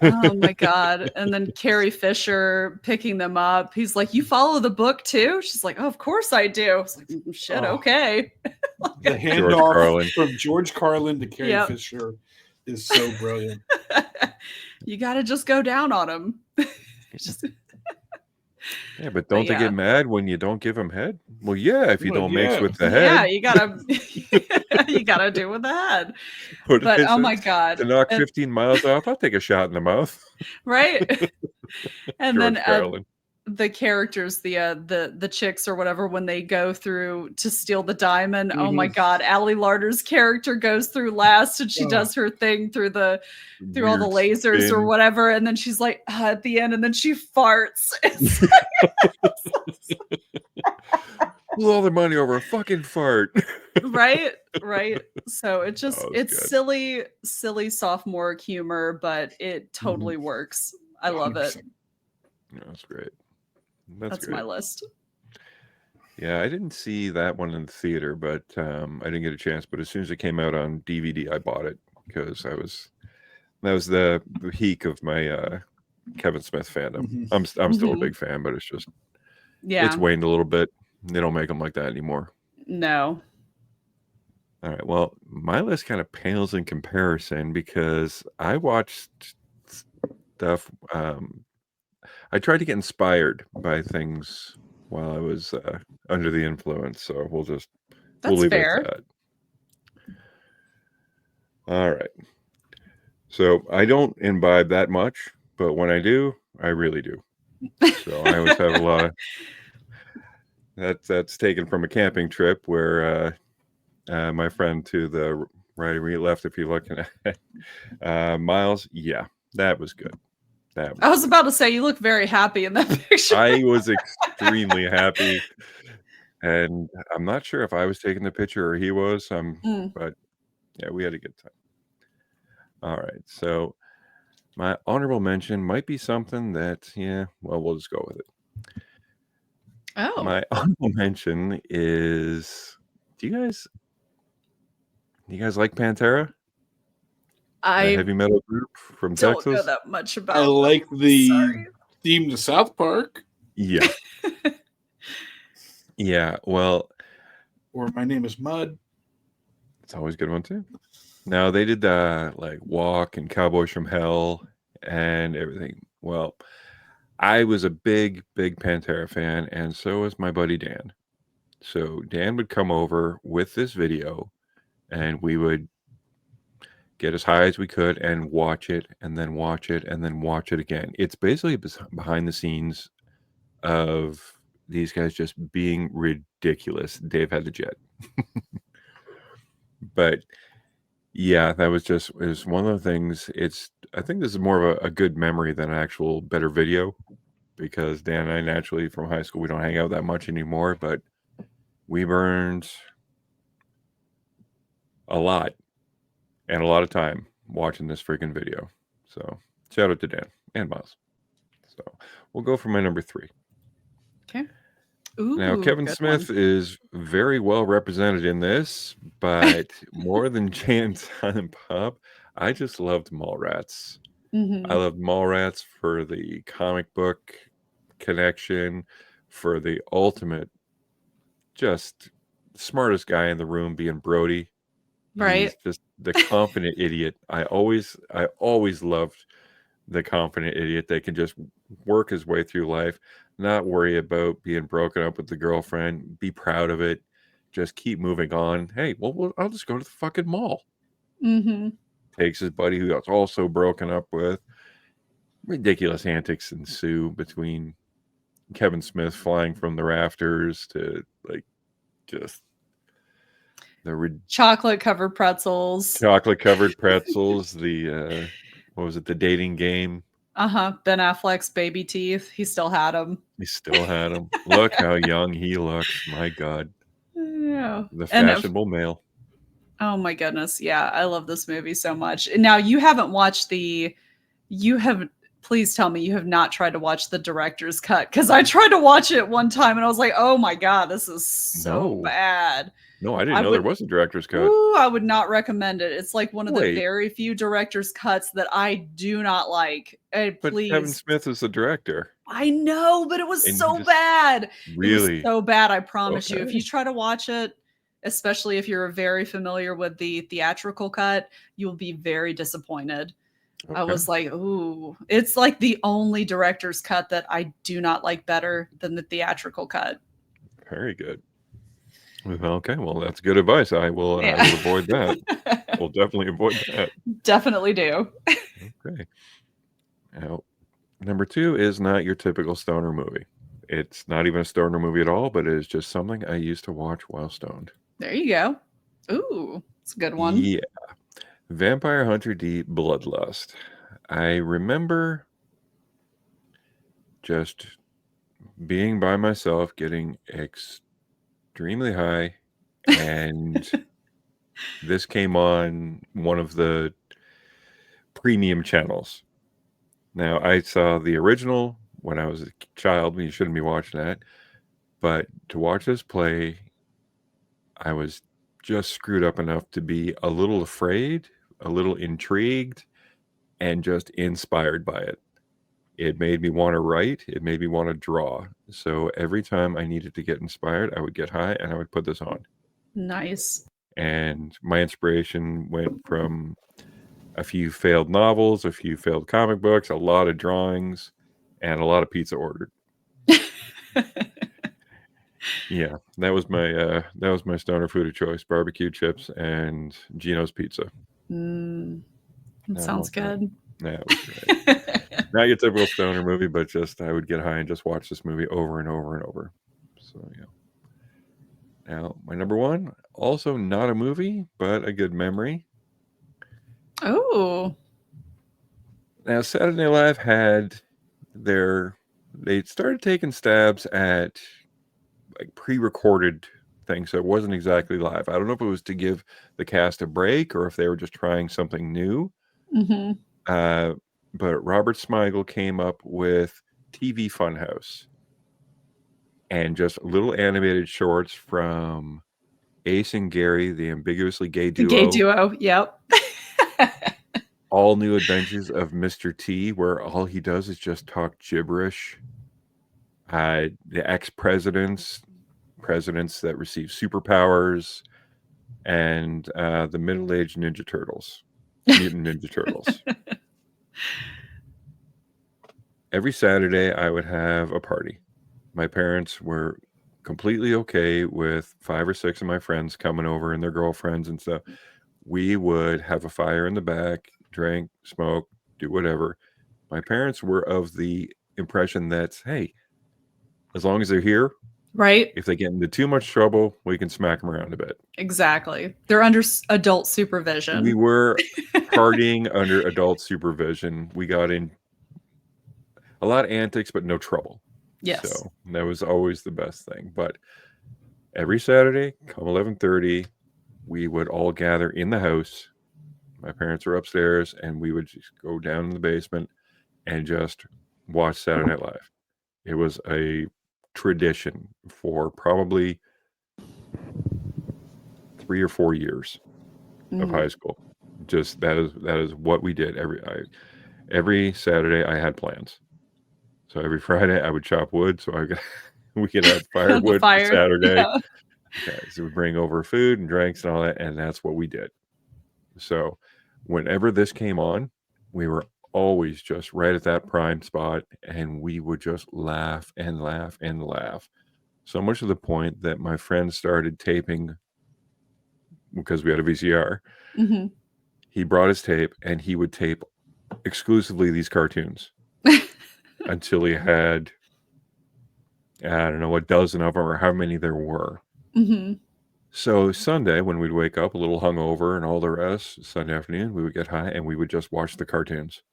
Oh my god. And then Carrie Fisher picking them up. He's like, you follow the book too? She's like, oh, of course I do. It's like, shit, okay. The handoff from George Carlin to Carrie Fisher is so brilliant. You gotta just go down on him. Yeah, but don't they get mad when you don't give them head? Well, yeah, if you don't mix with the head. Yeah, you gotta do with the head. But oh my god. To knock 15 miles off, I'll take a shot in the mouth. Right. And then the characters, the chicks or whatever, when they go through to steal the diamond, oh my god, Allie Larder's character goes through last, and she does her thing through all the lasers or whatever, and then she's like at the end, and then she farts. Blew all the money over a fucking fart. right. So it's good. silly sophomore humor, but it totally works. I love it. Yeah, that's great. That's my list. Yeah, I didn't see that one in the theater, but I didn't get a chance. But as soon as it came out on DVD, I bought it because that was the peak of my Kevin Smith fandom. I'm still a big fan, but it's just it's waned a little bit. They don't make them like that anymore. No. All right. Well, my list kind of pales in comparison because I watched stuff. I tried to get inspired by things while I was under the influence, so we'll leave it at that. All right. So I don't imbibe that much, but when I do, I really do. So I always have a lot of that's taken from a camping trip where my friend to the right or left, if you're looking at Miles, that was good. I was about to say, you look very happy in that picture. I was extremely happy. And I'm not sure if I was taking the picture or he was. But yeah, we had a good time. All right. So my honorable mention might be something that, we'll just go with it. Oh. My honorable mention is, do you guys like Pantera? I heavy metal group from don't Texas. know that much about. I like the theme to South Park. Yeah. Yeah. Well, or My Name Is Mud. It's always a good one too. Now they did like Walk and Cowboys from Hell and everything. Well, I was a big Pantera fan, and so was my buddy Dan. So Dan would come over with this video, and we would get as high as we could and watch it and then watch it and then watch it again. It's basically behind the scenes of these guys just being ridiculous. Dave had the jet. But yeah, that was just is one of the things. I think this is more of a good memory than an actual better video, because Dan and I naturally from high school we don't hang out that much anymore, but we burned a lot and a lot of time watching this freaking video. So shout out to Dan and Miles. So we'll go for my number 3. Okay. Ooh, Now, Kevin good Smith one. is very well represented in this, but more than Jay and Silent Bob, I just loved Mallrats. Mhm. I loved Mallrats for the comic book connection, for the ultimate, just smartest guy in the room being Brody. Right. He's just the confident idiot. I always loved the confident idiot that can just work his way through life, not worry about being broken up with the girlfriend, be proud of it, just keep moving on. Hey, well I'll just go to the fucking mall. Mm-hmm. Takes his buddy who was also broken up with. Ridiculous antics ensue between Kevin Smith flying from the rafters to like just the chocolate covered pretzels. chocolate covered pretzels, the what was it, the dating game? Ben Affleck's baby teeth. He still had them. He still had them. Look how young he looks. My God. Yeah. The fashionable male. Oh my goodness. Yeah. I love this movie so much. Now you haven't watched please tell me you have not tried to watch the director's cut, because I tried to watch it one time and I was like, oh my God, this is so bad. No, I didn't know there was a director's cut. Ooh, I would not recommend it. It's like one of the very few director's cuts that I do not like. But please. Kevin Smith is the director. I know, but it was so bad. Really? It was so bad, I promise you. If you try to watch it, especially if you're very familiar with the theatrical cut, you'll be very disappointed. I was like, ooh, it's like the only director's cut that I do not like better than the theatrical cut. Very good. Okay, well, that's good advice. I will avoid that. We'll definitely avoid that. Definitely do. Okay. Now, number 2 is not your typical stoner movie. It's not even a stoner movie at all, but it is just something I used to watch while stoned. There you go. Ooh, it's a good one. Yeah. Vampire Hunter D Bloodlust. I remember just being by myself, getting extremely high, and this came on one of the premium channels. Now, I saw the original when I was a child. You shouldn't be watching that. But to watch this play, I was just screwed up enough to be a little afraid, a little intrigued, and just inspired by it. It made me want to write. It made me want to draw. So every time I needed to get inspired, I would get high and I would put this on. Nice. And my inspiration went from a few failed novels, a few failed comic books, a lot of drawings, and a lot of pizza ordered. Yeah, that was my stoner food of choice: barbecue chips and Gino's pizza. That sounds good. That was great. Not your typical stoner movie, but just I would get high and just watch this movie over and over and over. So yeah. Now my number 1, also not a movie, but a good memory. Oh. Now Saturday Night Live had they started taking stabs at like pre-recorded things, so it wasn't exactly live. I don't know if it was to give the cast a break or if they were just trying something new. Mm-hmm. But Robert Smigel came up with TV Funhouse and just little animated shorts from Ace and Gary, the ambiguously gay duo. The gay duo, yep. All New Adventures of Mr. T, where all he does is just talk gibberish. The ex-presidents that receive superpowers, and the middle-aged Ninja Turtles, Mutant Ninja Turtles. Every Saturday, I would have a party. My parents were completely okay with 5 or 6 of my friends coming over and their girlfriends and stuff. We would have a fire in the back, drink, smoke, do whatever. My parents were of the impression that, hey, as long as they're here, Right? if they get into too much trouble, we can smack them around a bit. Exactly. They're under adult We supervision. were partying under adult supervision. We got in a lot of antics, but no trouble. Yes. So that was always the best thing. But every Saturday, come 11:30, we would all gather in the house. My parents were upstairs, and we would just go down in the basement and just watch Saturday Night Live. It was a tradition for probably 3 or 4 years of high school. Just that is what we did every Saturday. I had plans. So every Friday I would chop wood so we could have firewood for fire. Saturday. Yeah. Okay, so we bring over food and drinks and all that, and that's what we did. So whenever this came on, we were always just right at that prime spot, and we would just laugh and laugh and laugh. So much to the point that my friend started taping, because we had a VCR. Mhm. He brought his tape, and he would tape exclusively these cartoons until he had, I don't know, a dozen of them or how many there were. Mhm. So Sunday, when we'd wake up a little hungover and all the rest, Sunday afternoon, we would get high and we would just watch the cartoons.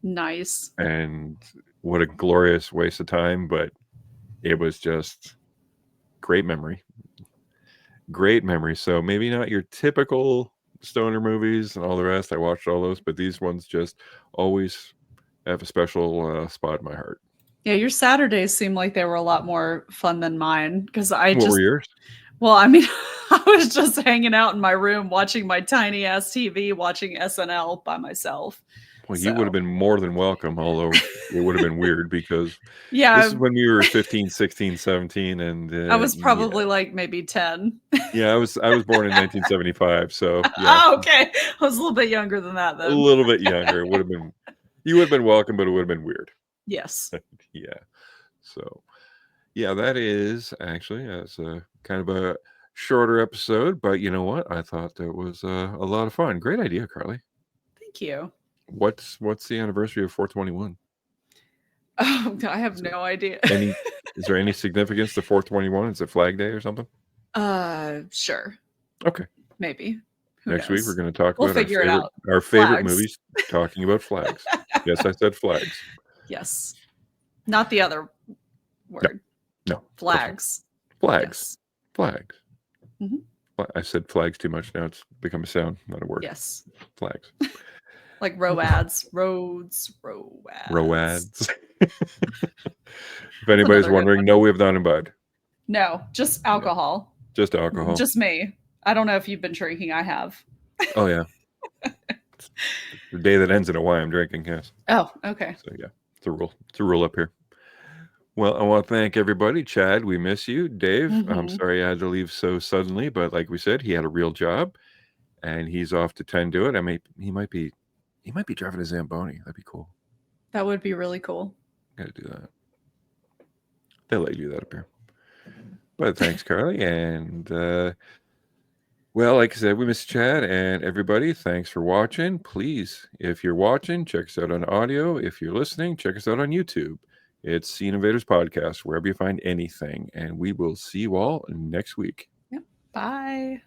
Nice. And what a glorious waste of time, but it was just great memory. Great memory. So maybe not your typical stoner movies and all the rest. I watched all those, but these ones just always have a special spot in my heart. Yeah, your Saturdays seem like they were a lot more fun than mine because What were yours? Well, I mean, I was just hanging out in my room watching my tiny ass TV, watching SNL by myself. Well, you would have been more than welcome, although it would have been weird because this is when we were 15, 16, 17, and I was probably like maybe 10. Yeah, I was born in 1975, so yeah. Oh, okay. I was a little bit younger than that then. A little bit younger. It would have been, you would have been welcome, but it would have been weird. Yes. Yeah. So, yeah, that is actually as a kind of a shorter episode, but you know what? I thought that was a lot of fun. Great idea, Carly. Thank you. What's the anniversary of 421? Oh, I have no idea. Is there any significance to 421? Is it Flag Day or something? Sure. Okay. Maybe. Who Next knows? week we're going to talk We'll about figure it out. our favorite Flags. movies, talking about flags. Yes, I said flags. Yes. Not the other word. No. Flags. Flags. Yes. Flags. Mhm. I said flags too much. Now it's become a sound, not a word. Yes. Flags. Like roads. Roads. Roads. If anybody's wondering, no, we have not imbibed. No, just alcohol. Just alcohol. Just me. I don't know if you've been drinking. I have. Oh, yeah. It's the day that ends in a Y, I'm drinking, yes. Oh, okay. So, yeah, it's a rule. It's a rule up here. Well, I want to thank everybody. Chad, we miss you. Dave, I'm sorry I had to leave so suddenly, but like we said, he had a real job, and he's off to tend to it. I mean, he might be driving a Zamboni. That'd be cool. That would be really cool. Got to do that. They let you do that up here. But thanks, Carly. And, well, like I said, we miss Chad, and everybody, thanks for watching. Please, if you're watching, check us out on audio. If you're listening, check us out on YouTube. It's the Invaders Podcast, wherever you find anything. And we will see you all next week. Yep. Bye.